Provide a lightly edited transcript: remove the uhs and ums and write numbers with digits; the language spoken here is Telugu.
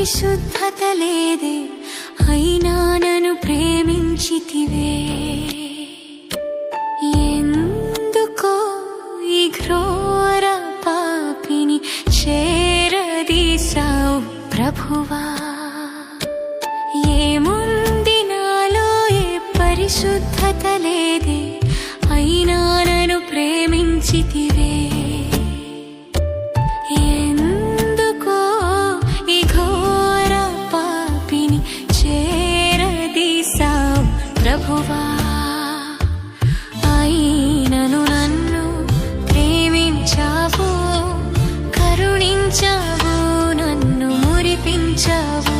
పరిశుద్ధత లేదే, అయినా నన్ను ప్రేమించితివే. ఎందుకో ఈ ఘోర పాపిని చేరదీసావు ప్రభువా. ఏముంది నాలో ఏ పరిశుద్ధత లేదే, అయినా నన్ను ప్రేమించితివే. ఎందుకో ఈ ఘోర పాపిని చేరదీసావు ప్రభువా. అయినను నన్ను ప్రేమించావు, కరుణించావు, నన్ను మురిపించావు.